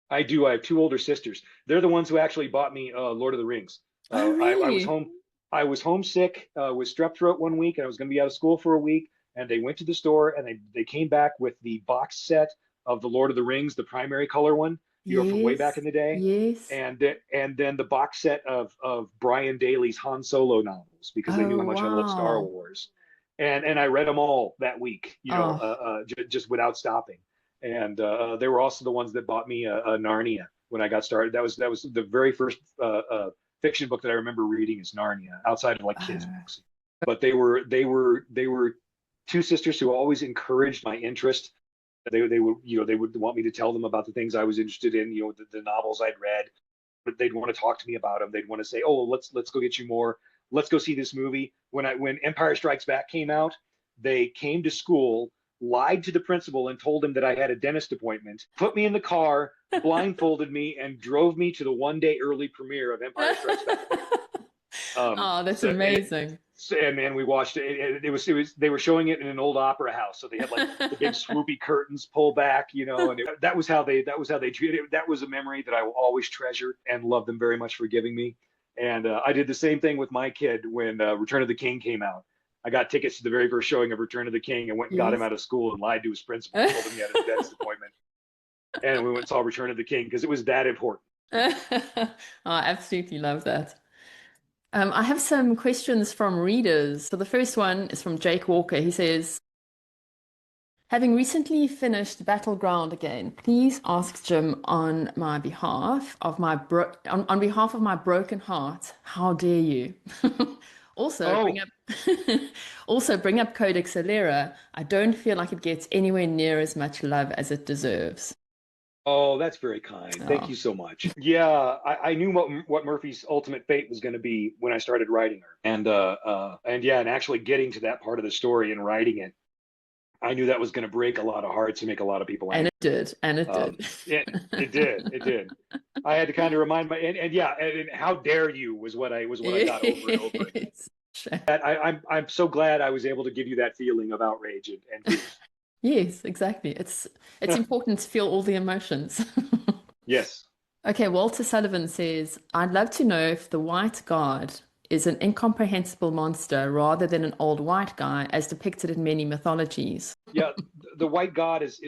I do. I have 2 older sisters. They're the ones who actually bought me Lord of the Rings. Oh, really? I was homesick with strep throat one week, and I was going to be out of school for a week. And they went to the store, and they came back with the box set of the Lord of the Rings, the primary color one, from way back in the day. Yes. And then the box set of Brian Daley's Han Solo novels, because they knew how much I loved Star Wars. And I read them all that week, just without stopping. And they were also the ones that bought me Narnia when I got started. That was the very first fiction book that I remember reading is Narnia, outside of like kids books. But they were 2 sisters who always encouraged my interest. They would want me to tell them about the things I was interested in, the novels I'd read. But they'd want to talk to me about them. They'd want to say, "Oh, let's go get you more. Let's go see this movie." When Empire Strikes Back came out, they came to school, lied to the principal, and told him that I had a dentist appointment, put me in the car, blindfolded me, and drove me to the one-day early premiere of Empire Strikes Back. That's amazing. and we watched it. They were showing it in an old opera house, so they had like the big swoopy curtains pull back, and that was how they treated it. That was a memory that I will always treasure and love them very much for giving me. And I did the same thing with my kid when Return of the King came out. I got tickets to the very first showing of Return of the King and went and got him out of school and lied to his principal, told him he had a dentist appointment, and we went and saw Return of the King because it was that important. I absolutely love that. I have some questions from readers. So the first one is from Jake Walker. He says, having recently finished Battleground again, please ask Jim on my behalf of my on behalf of my broken heart. How dare you? Also, bring up also bring up Codex Alera. I don't feel like it gets anywhere near as much love as it deserves. Oh, that's very kind. Thank you so much. Yeah, I knew what Murphy's ultimate fate was going to be when I started writing her, and actually getting to that part of the story and writing it, I knew that was going to break a lot of hearts and make a lot of people angry. And it did. It did. I had to kind of remind and how dare you was what I got over and over again. I'm so glad I was able to give you that feeling of outrage and Yes, exactly. It's important to feel all the emotions. Yes. Okay, Walter Sullivan says, I'd love to know if the White Guard is an incomprehensible monster rather than an old white guy as depicted in many mythologies. Yeah, the White God is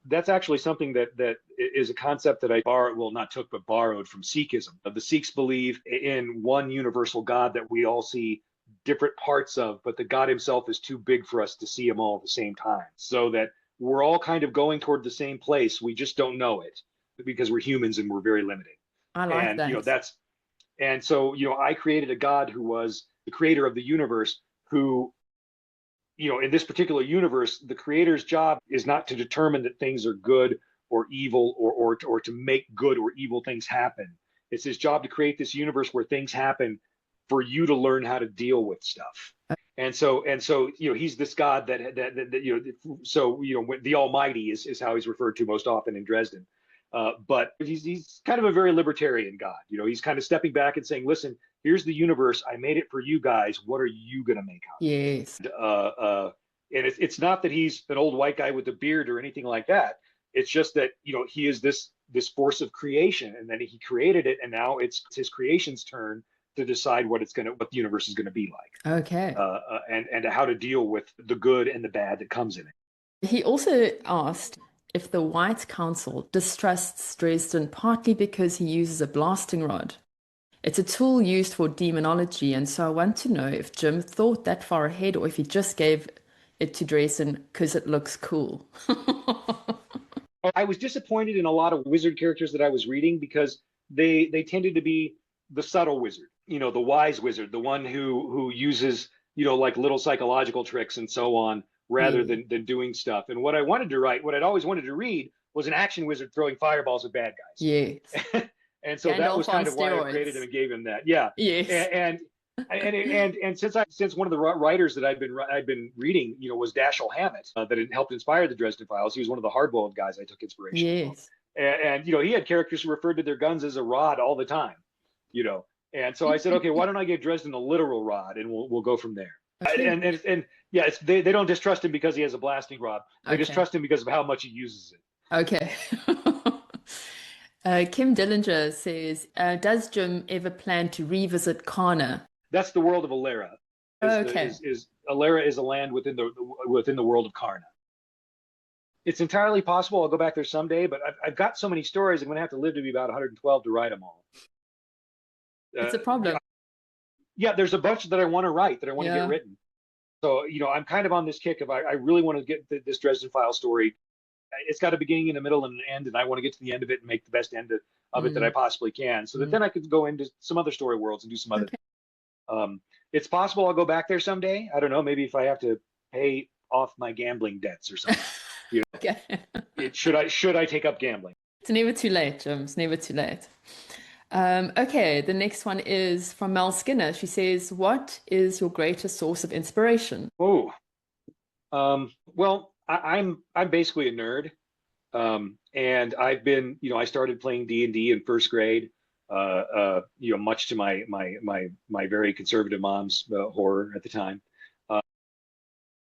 that's actually something that is a concept that I borrowed from Sikhism. The Sikhs believe in one universal God that we all see different parts of, but the God himself is too big for us to see him all at the same time. So that we're all kind of going toward the same place. We just don't know it because we're humans and we're very limited. I like that. I created a God who was the creator of the universe, who, in this particular universe, the creator's job is not to determine that things are good or evil or to make good or evil things happen. It's his job to create this universe where things happen for you to learn how to deal with stuff. And so, he's this God that the Almighty is how he's referred to most often in Dresden. But he's kind of a very libertarian God. He's kind of stepping back and saying, listen, here's the universe. I made it for you guys. What are you going to make out of it? Yes. And it's not that he's an old white guy with a beard or anything like that. It's just that, he is this force of creation, and then he created it. And now it's his creation's turn to decide what the universe is going to be like. Okay. And how to deal with the good and the bad that comes in it. He also asked if the White Council distrusts Dresden partly because he uses a blasting rod. It's a tool used for demonology, and so I want to know if Jim thought that far ahead or if he just gave it to Dresden because it looks cool. I was disappointed in a lot of wizard characters that I was reading because they tended to be the subtle wizard, the wise wizard, the one who uses, like little psychological tricks and so on, rather than doing stuff. And what I'd always wanted to read was an action wizard throwing fireballs at bad guys. Yes. And so that was kind of why I created him and gave him that. Yeah. Yes. And since one of the writers that I'd been reading, was Dashiell Hammett, that had helped inspire the Dresden Files. He was one of the hard-boiled guys I took inspiration from. And he had characters who referred to their guns as a rod all the time, And so I said, okay, why don't I give Dresden a literal rod, and we'll go from there. Okay. They don't distrust him because he has a blasting rod. They distrust him because of how much he uses it. Okay. Kim Dillinger says, does Jim ever plan to revisit Karna? That's the world of Alera. Alera is a land within the world of Karna. It's entirely possible I'll go back there someday, but I've got so many stories, I'm going to have to live to be about 112 to write them all. It's a problem. Yeah, there's a bunch that I want to write, that I want to get written. So, I'm kind of on this kick of I really want to get this Dresden Files story. It's got a beginning and a middle and an end, and I want to get to the end of it and make the best end of it that I possibly can, so that then I could go into some other story worlds and do some other things. It's possible I'll go back there someday. I don't know, maybe if I have to pay off my gambling debts or something. Should I take up gambling? It's never too late, Jim. It's never too late. Okay, the next one is from Mel Skinner. She says, what is your greatest source of inspiration? Oh, well, I'm basically a nerd. And I've been, I started playing D&D in first grade. much to my very conservative mom's horror at the time.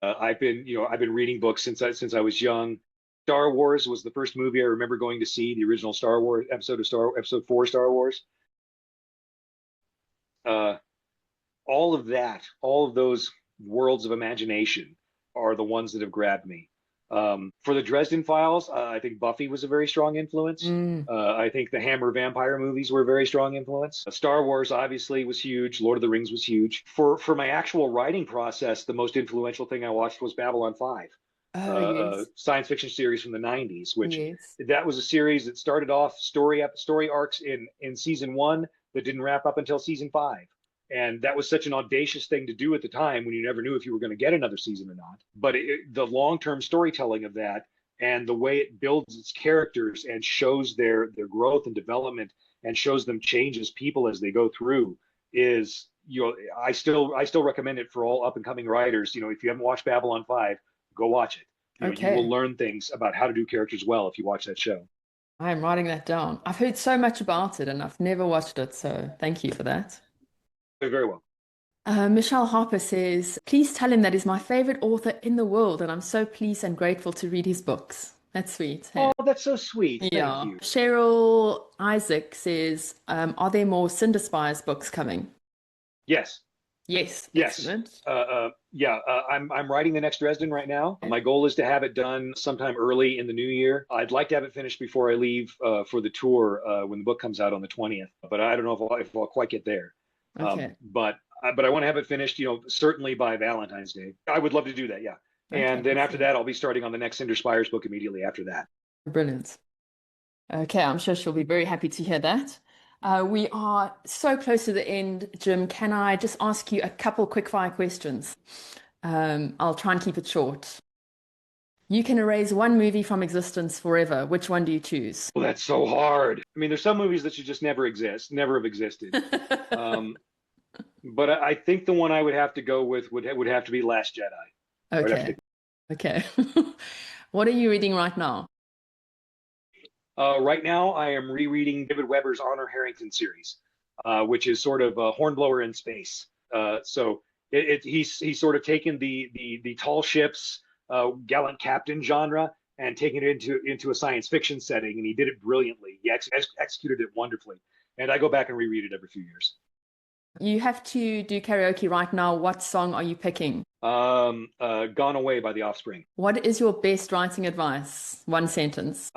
I've been reading books since I was young. Star Wars was the first movie I remember going to see, the original Star Wars episode 4 Star Wars. All of that, all of those worlds of imagination are the ones that have grabbed me. For the Dresden Files, I think Buffy was a very strong influence. I think the Hammer vampire movies were a very strong influence. Star Wars obviously was huge. Lord of the Rings was huge. For my actual writing process, the most influential thing I watched was Babylon 5. Yes. Science fiction series from the 90s, which Yes. that was a series that started off story arcs in season 1 that didn't wrap up until season 5. And that was such an audacious thing to do at the time when you never knew if you were going to get another season or not. But the long-term storytelling of that and the way it builds its characters and shows their growth and development and shows them change as people as they go through is, I still recommend it for all up and coming writers. If you haven't watched Babylon 5, go watch it. Okay. You will learn things about how to do characters well if you watch that show. I am writing that down. I've heard so much about it and I've never watched it, so thank you for that. Very well. Michelle Harper says, please tell him that he's my favorite author in the world and I'm so pleased and grateful to read his books. That's sweet. Hey? Oh, that's so sweet. Yeah. Thank you. Cheryl Isaac says, are there more Cinder Spires books coming? Yes. Yes. Yes. Excellent. I'm writing the next Dresden right now. My goal is to have it done sometime early in the new year. I'd like to have it finished before I leave for the tour when the book comes out on the 20th, but I don't know if I'll quite get there. Okay. But I want to have it finished, certainly by Valentine's Day. I would love to do that, yeah. Okay, and then after that, I'll be starting on the next Cinder Spires book immediately after that. Brilliant. Okay, I'm sure she'll be very happy to hear that. We are so close to the end, Jim. Can I just ask you a couple quickfire questions? I'll try and keep it short. You can erase one movie from existence forever. Which one do you choose? Well, that's so hard. I mean, there's some movies that should just never have existed. But I think the one I would have to go with would have to be Last Jedi. Okay. Okay. What are you reading right now? Right now, I am rereading David Weber's Honor Harrington series, which is sort of a Hornblower in space. So he's sort of taken the tall ships, gallant captain genre and taken it into a science fiction setting, and he did it brilliantly. He executed it wonderfully, and I go back and reread it every few years. You have to do karaoke right now. What song are you picking? Gone Away by The Offspring. What is your best writing advice? One sentence.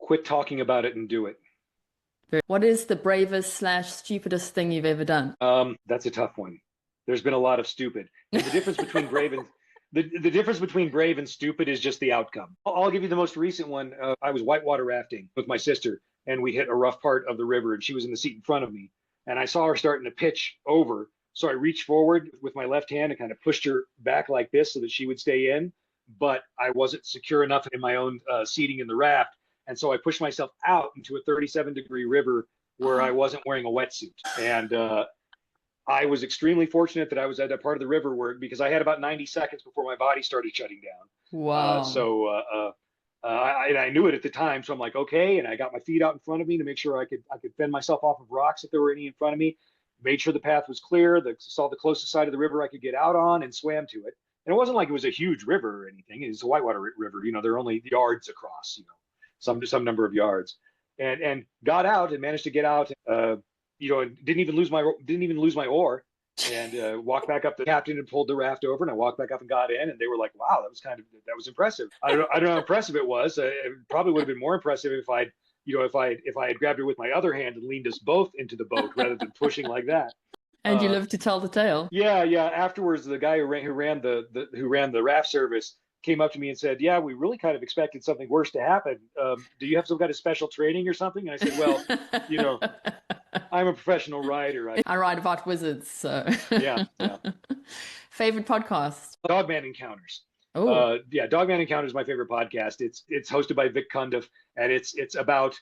Quit talking about it and do it. What is the bravest / stupidest thing you've ever done? That's a tough one. There's been a lot of stupid. The difference between brave and the difference between brave and stupid is just the outcome. I'll give you the most recent one. I was whitewater rafting with my sister, and we hit a rough part of the river, and she was in the seat in front of me. And I saw her starting to pitch over. So I reached forward with my left hand and kind of pushed her back like this so that she would stay in. But I wasn't secure enough in my own seating in the raft. And so I pushed myself out into a 37-degree river where I wasn't wearing a wetsuit. And I was extremely fortunate that I was at a part of the river because I had about 90 seconds before my body started shutting down. Wow. I knew it at the time, so I'm like, okay. And I got my feet out in front of me to make sure I could fend myself off of rocks if there were any in front of me. Made sure the path was clear. Saw the closest side of the river I could get out on and swam to it. And it wasn't like it was a huge river or anything. It was a whitewater river. There are only yards across. Some number of yards. And got out and managed to get out. And didn't even lose my oar. And walked back up. The captain had pulled the raft over, and I walked back up and got in. And they were like, "Wow, that was impressive." I don't know how impressive it was. It probably would have been more impressive if I had grabbed her with my other hand and leaned us both into the boat rather than pushing like that. And you lived to tell the tale. Yeah. Afterwards, the guy who ran the raft service came up to me and said, "Yeah, we really kind of expected something worse to happen. Do you have some kind of special training or something?" And I said, "Well, I'm a professional writer. I write about wizards, so." Yeah. Favorite podcast? Dogman Encounters. Oh. Dogman Encounters is my favorite podcast. It's hosted by Vic Cundiff, and it's about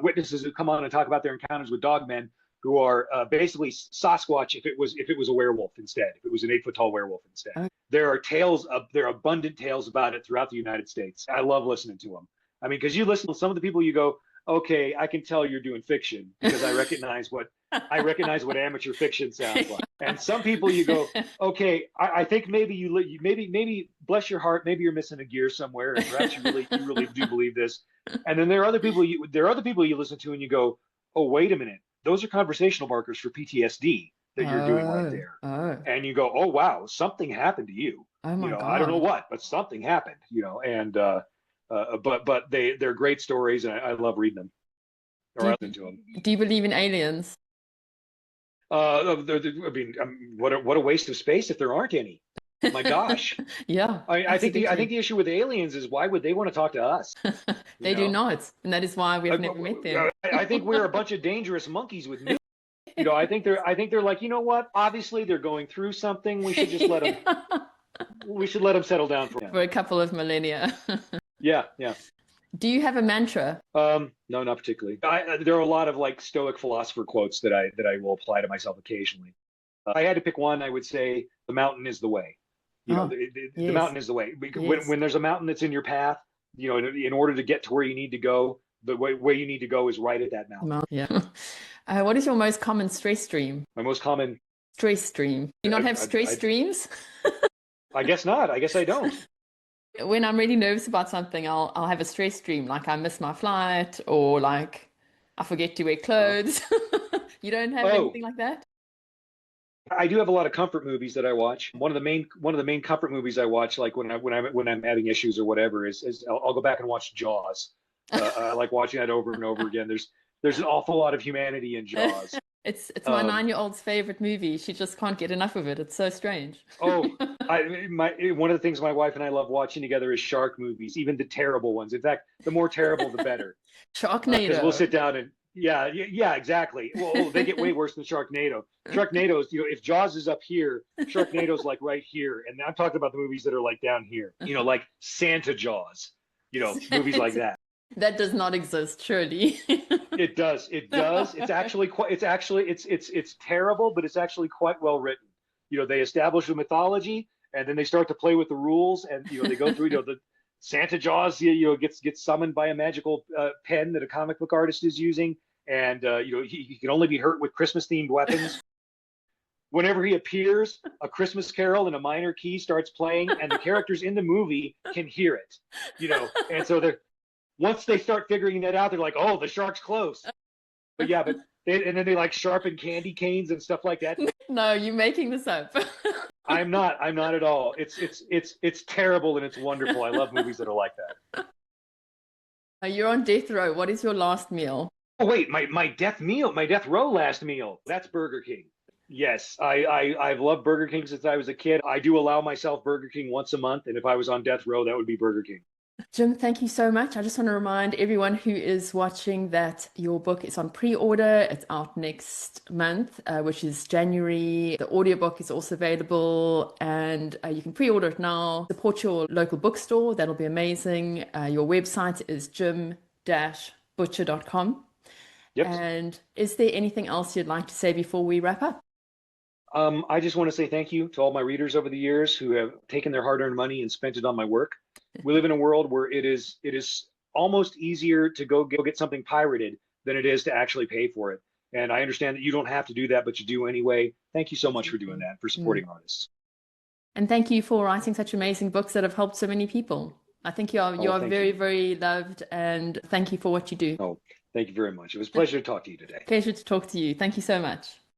witnesses who come on and talk about their encounters with dogmen, who are basically Sasquatch if it was a werewolf instead, if it was an 8-foot tall werewolf instead. Okay. There are abundant tales about it throughout the United States. I love listening to them. I mean, because you listen to some of the people, you go, okay, I can tell you're doing fiction because I recognize what amateur fiction sounds like. And some people you go, okay, I think maybe maybe bless your heart, maybe you're missing a gear somewhere, and perhaps you really do believe this. And then there are other people you listen to and you go, oh, wait a minute, those are conversational markers for PTSD that you're doing right Oh, there. oh, And you go, oh wow, something happened to you. oh my I don't know God. what, but something happened. And but they're great stories, and I love reading them Do or I you listen to them. do you believe in aliens? I mean, what a waste of space if there aren't any. My gosh. Yeah, I think absolutely. the issue with aliens is why would they want to talk to us? You They do know, not, and that is why we I, have never met them. I think we're a bunch of dangerous monkeys with new. I think they're like, you know what? Obviously, they're going through something. We should just let them. We should let them settle down for. Yeah, For a couple of millennia. yeah, yeah. Do you have a mantra? No, not particularly. There are a lot of like Stoic philosopher quotes that I will apply to myself occasionally. If I had to pick one, I would say the mountain is the way. Oh, The yes, mountain is the way. Because when, yes. when there's a mountain that's in your path, in order to get to where you need to go, the way you need to go is right at that mountain. Well, yeah. What is your most common stress stream? My most common, Stress stream. Do you not I, have I, stress I, streams? I guess not. I guess I don't. When I'm really nervous about something, I'll have a stress stream, like I miss my flight or like I forget to wear Uh, clothes. You don't have oh, anything like that? I do have a lot of comfort movies that I watch. One of the main comfort movies I watch, like when I'm having issues or whatever, is I'll go back and watch Jaws. I like watching that over and over again. There's an awful lot of humanity in Jaws. It's my Um, 9-year-old's favorite movie. She just can't get enough of it. It's so strange. oh, one of the things my wife and I love watching together is shark movies, even the terrible ones. In fact, the more terrible, the better, because we'll Sharknado. sit down and yeah, yeah, exactly. Well, they get way worse than Sharknado. Sharknado's, if Jaws is up here, Sharknado's like right here, and I'm talking about the movies that are like down here. Like Santa Jaws. Movies like that. That does not exist, surely. It does. It does. It's actually quite. It's terrible, but it's actually quite well written. They establish a mythology, and then they start to play with the rules, and they go through. The Santa Jaws, gets summoned by a magical pen that a comic book artist is using, and he can only be hurt with Christmas themed weapons. Whenever he appears, a Christmas Carol in a minor key starts playing, and the characters in the movie can hear it. And so they're once they start figuring that out, they're like, "Oh, the shark's close." But yeah, and then they like sharpen candy canes and stuff like that. No, you're making this up. I'm not. I'm not at all. It's terrible and it's wonderful. I love movies that are like that. You're on death row. What is your last meal? Oh wait, my death row last meal. That's Burger King. Yes, I've loved Burger King since I was a kid. I do allow myself Burger King once a month, and if I was on death row, that would be Burger King. Jim, thank you so much. I just want to remind everyone who is watching that your book is on pre-order. It's out next month, which is January. The audiobook is also available, and you can pre-order it now. Support your local bookstore. That'll be amazing. Your website is jim-butcher.com. Yep. And is there anything else you'd like to say before we wrap up? I just want to say thank you to all my readers over the years who have taken their hard-earned money and spent it on my work. We live in a world where it is almost easier to go get something pirated than it is to actually pay for it. And I understand that you don't have to do that, but you do anyway. Thank you so much for doing Exactly. that, for Mm. supporting artists. And thank you for writing such amazing books that have helped so many people. I think you Oh, are thank very, you. very loved, and thank you for what you do. Oh, thank you very much. It was a pleasure to talk to you today. Pleasure to talk to you. Thank you so much.